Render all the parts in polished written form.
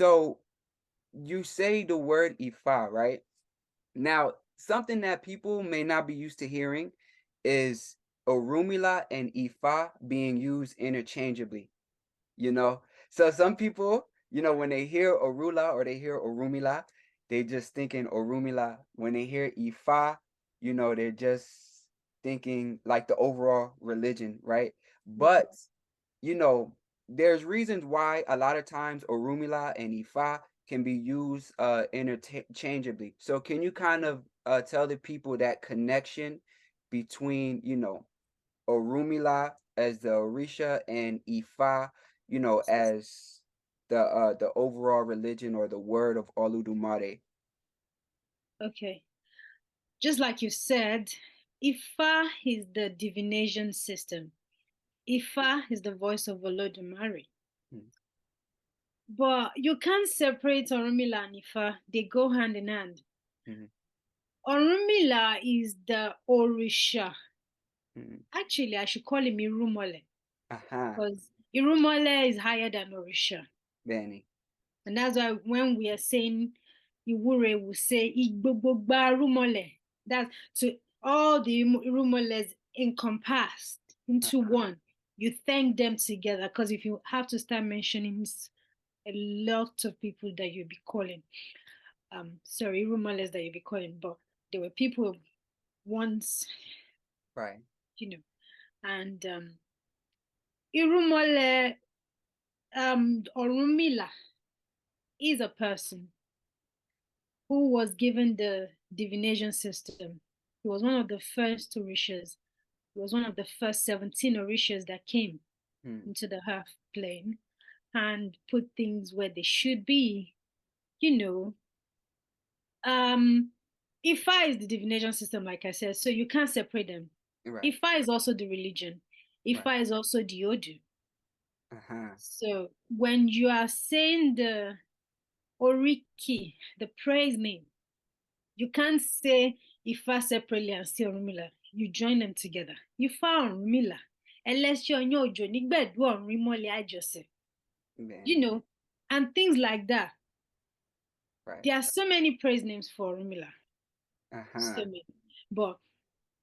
So you say the word Ifa, right? Now, something that people may not be used to hearing is Orunmila and Ifa being used interchangeably, you know? So some people, when they hear Orula or they hear Orunmila, they just thinking Orunmila. When they hear Ifa, they're just thinking like the overall religion, right? Mhm. But, you know, there's reasons why a lot of times Orunmila and Ifa can be used interchangeably. So can you kind of tell the people that connection between, Orunmila as the Orisha and Ifa, as the overall religion or the word of Oludumare. Okay. Just like you said, Ifa is the divination system. Ifa is the voice of Olodumare. Mm, But you can't separate Orunmila and Ifa. They go hand in hand. mhm, Orunmila is the Orisha. mhm. Actually, I should call him Irumole Aha, because Irumole is higher than Orisha. Benny. And that's why when we are saying Iwure, we say Igbogboba Rumole. That's so all the Rumoles encompassed into Uh-huh. one. You thank them together because if you have to start mentioning a lot of people that you'll be calling, sorry, Rumoles that you'll be calling, but there were people once, Right. you know, and Irumole Orunmila is a person who was given the divination system. He was one of the first Orishas. He was one of the first 17 Orishas that came Mm, into the earth plane and put things where they should be. You know, um, Ifa is the divination system, like I said, so you can't separate them. right. Ifa is also the religion. Right. Ifa is also the Odu. Uh-huh. So when you are saying the Oriki, the praise name, you can't say Ifa separately and say Orunmila. You join them together. Ifa Orunmila. Ẹlẹ́ṣẹ̀ ọyàn òjò nígbẹ̀dú ọ̀run ìmọ́lẹ̀ àjọsẹ̀. You Benny. know, and things like that. Right. There are so many praise names for Orunmila. So Uh-huh. many. But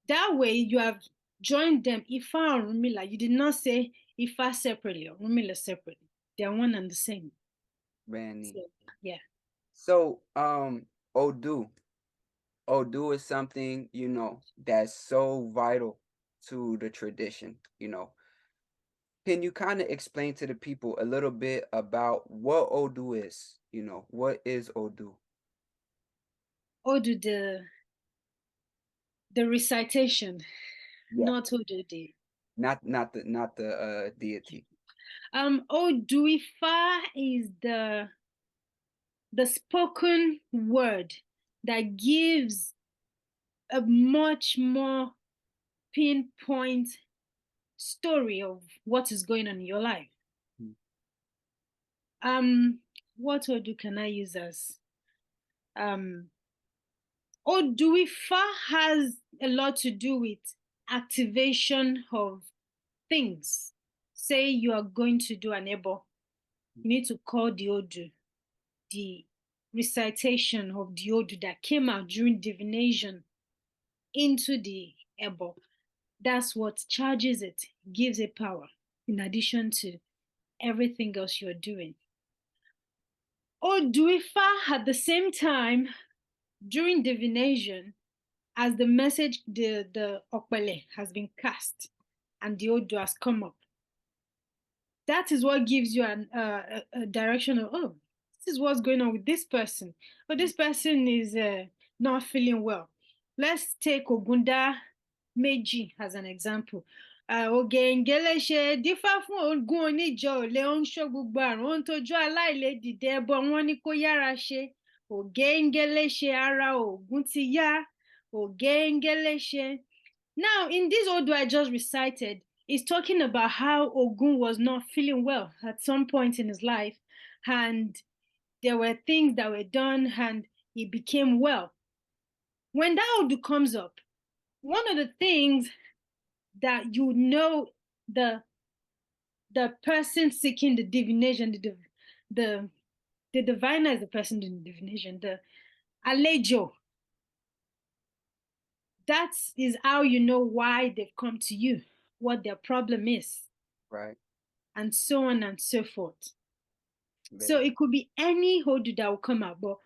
that way you have joined them, Ifa Orunmila. You did not say Ifa separately or Orunmila separately. They are one and the same. Benny. So yeah. So, Odu. Odu is something, that's so vital to the tradition, Can you kind of explain to the people a little bit about what Odu is? What is Odu? Odu the recitation, Yeah, not Odu the not the deity. Oduifa is the spoken word that gives a much more pinpoint story of what is going on in your life. Mm, Um, what Odu can I use as? Um, Oduifa has a lot to do with activation of things. Say you are going to do an ebo, you need to call the Odu, the recitation of the Odu that came out during divination into the ebo. That's what charges it, gives it power, in addition to everything else you're doing. Oduifa at the same time during divination, as the message, the Okpele has been cast and the Odu has come up, that is what gives you a direction of, oh, this is what's going on with this person. But mm, this person is not feeling well. Let's take Ogunda Meji as an example. Ògèǹgẹ̀lẹ̀ ṣe dífá fún Ògún oníjọ òlé ó ń ṣọ́ gbogbo àrùn ó ń tọ́jú aláìlè dìde ẹbọ wọn ní kó yára ṣe. Ògèǹgẹ̀lẹ̀ ṣe ara Ògún ti yá. Ògèǹgẹ̀lẹ̀ ṣe. Now, in this Odu I just recited, is talking about how Ogun was not feeling well at some point in his life, and there were things that were done, and he became well. When that Odu comes up, one of the things that you know the the person seeking the divination, the The diviner is the person doing the divination. The alejo, that is how you know why they've come to you, what their problem is, Right. and so on and so forth. So Very. it could be any Hodu that will come out, but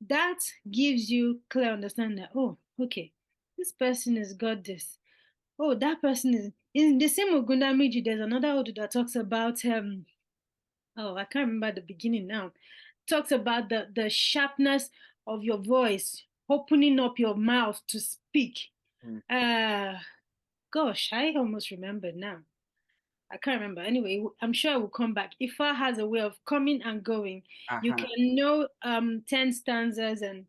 that gives you clear understanding that, oh, okay, this person has got this. Oh, that person is in the same Ogunda Miji. There's another Hodu that talks about oh, I can't remember the beginning now. Talks about the sharpness of your voice, opening up your mouth to speak. Mm. Uh gosh, I almost remembered now. I can't remember. Anyway, I'm sure it will come back. Ifa has a way of coming and going. You Uh-huh. can know 10 stanzas and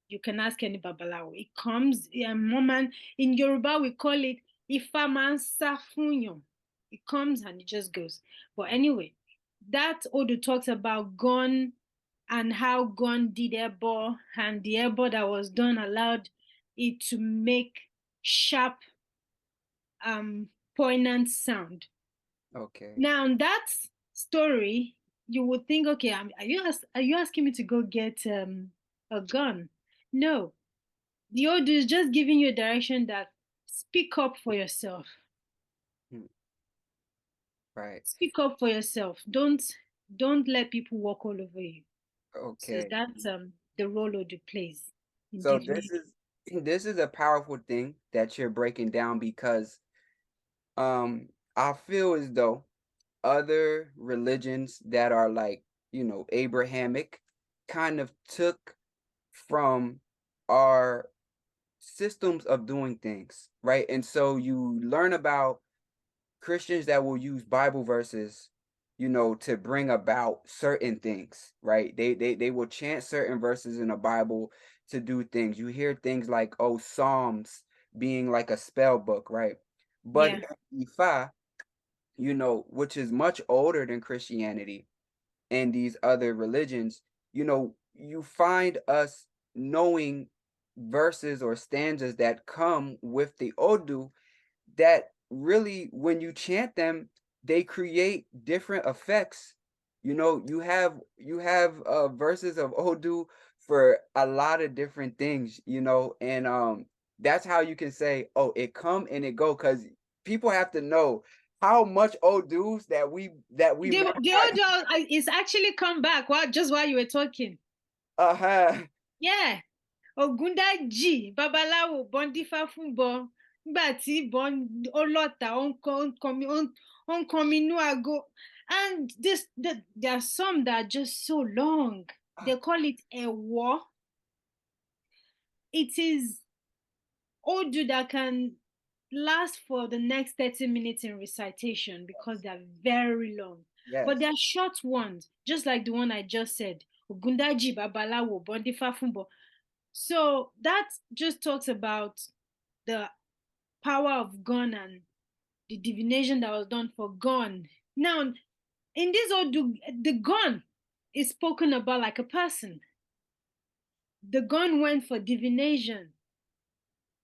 you can ask any babalawo. It comes, moment in Yoruba we call it Ifa man safunyo. It comes and it just goes. But anyway, that Odu talks about gun and how gun did ebo and the ebo that was done allowed it to make sharp poignant sound. Okay. Now that story, you would think, okay, are you asking me to go get a gun? No, the Odu is just giving you a direction that speak up for yourself. Mm. Right. Speak up for yourself. Don't let people walk all over you. So Okay. that's the role Odu plays in So this divination. is this is a powerful thing that you're breaking down because I feel as though other religions that are like, Abrahamic kind of took from our systems of doing things, right? And so you learn about Christians that will use Bible verses, to bring about certain things, right? They will chant certain verses in the Bible to do things. You hear things like, oh, Psalms being like a spell book, right? But Yeah. Ifa, which is much older than Christianity and these other religions, you find us knowing verses or stanzas that come with the Odu that really, when you chant them, they create different effects. You have verses of Odu for a lot of different things, and that's how you can say, oh, it come and it go, because people have to know how much Odus that we The memorize. Odu is actually come back just while you were talking. Uh-huh. Yeah. Ògúndájì babaláwo bọ́n dífá fún bọ́n nígbà tí bọ́n ó lọ́ta ó ń kan mi inú ago. And there are some that are just so long. They call it ẹ̀wọ́. It is Odu that can last for the next 30 minutes in recitation because they're very long. But Yes. they're short ones, just like the one I just said. Ògúndájì babaláwo bọ́n dífá fún bọ́n. So that just talks about the power of gun and the divination that was done for gun. Now, in this Odu, the gun is spoken about like a person. The gun went for divination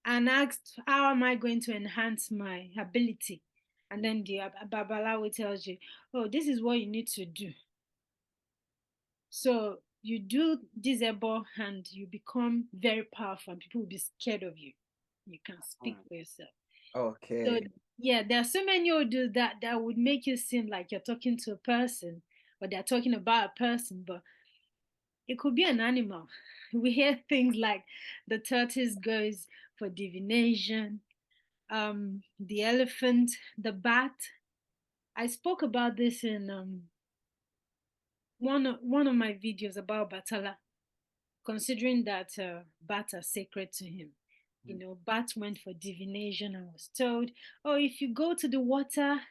and asked, how am I going to enhance my ability? And then the Babalawo tells you, oh, this is what you need to do. So you do this ebo and you become very powerful and people will be scared of you. You can speak Mm. for yourself. So Okay. yeah, there are so many odors that would make you seem like you're talking to a person or they're talking about a person, but it could be an animal. We hear things like the tortoise goes for divination, the elephant, the bat. I spoke about this in one of my videos about Batala, considering that bats are sacred to him. You Mm. know, bats went for divination and was told, oh, if you go to the water,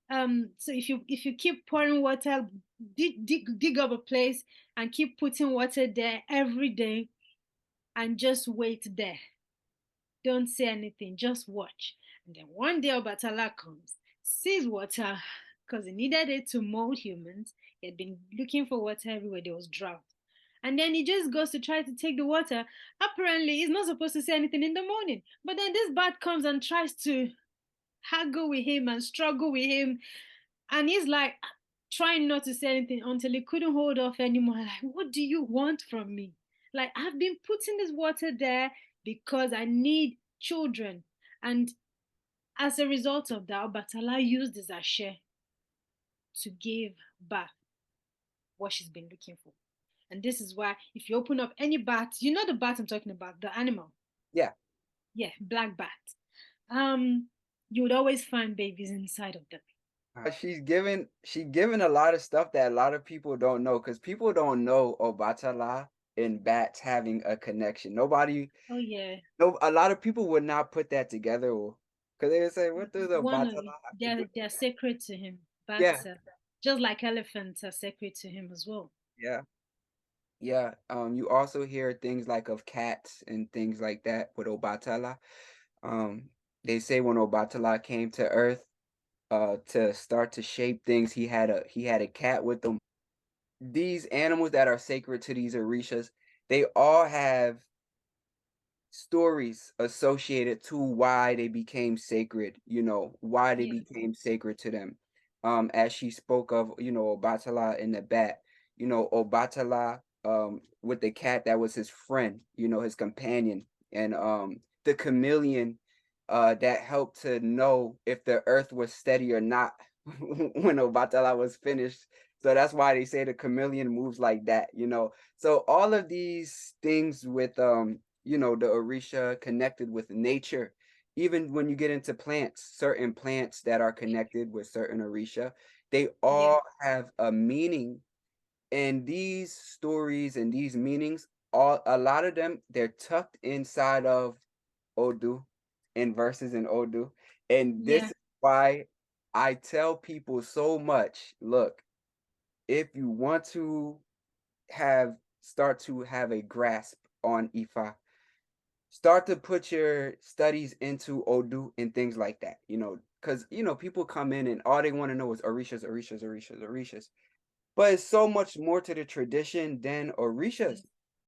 so if you keep pouring water, dig up a place and keep putting water there every day and just wait there. Don't say anything, just watch. And then one day Obatala comes, sees water, because he needed it to mold humans. He had been looking for water everywhere, there was drought. And then he just goes to try to take the water. Apparently, he's not supposed to say anything in the morning. But then this bat comes and tries to haggle with him and struggle with him. And he's like, trying not to say anything until he couldn't hold off anymore. Like, what do you want from me? Like, I've been putting this water there because I need children. And as a result of that, Obatala used his ashe to give birth what she's been looking for. And this is why, if you open up any bat, you know the bat I'm talking about, the animal. Yeah. Yeah, black bat. Um, you would always find babies inside of them. She's given a lot of stuff that a lot of people don't know because people don't know Obatala and bats having a connection. Nobody, Oh yeah, no, a lot of people would not put that together because they would say, "What does one Obatala of have to do?" they're sacred to him. Yeah, Bats, just like elephants, are sacred to him as well. yeah, yeah. You also hear things like of cats and things like that with Obatala. Um, they say when Obatala came to Earth, to start to shape things, he had a cat with him. These animals that are sacred to these Orishas, they all have stories associated to why they became sacred, why they Yeah, became sacred to them. As she spoke of, Obatala and the bat, Obatala, with the cat that was his friend, his companion, and the chameleon, that helped to know if the earth was steady or not when Obatala was finished. So that's why they say the chameleon moves like that. So all of these things with the Orisha connected with nature. Even when you get into plants, certain plants that are connected with certain Orisha, they yeah, all have a meaning. And these stories and these meanings, a lot of them, they're tucked inside of Odu, in verses in Odu. And this yeah, is why I tell people so much, look, if you want to start to have a grasp on Ifa, start to put your studies into Odu and things like that, because people come in and all they want to know is Orishas, Orishas, Orishas, Orishas. But it's so much more to the tradition than Orishas.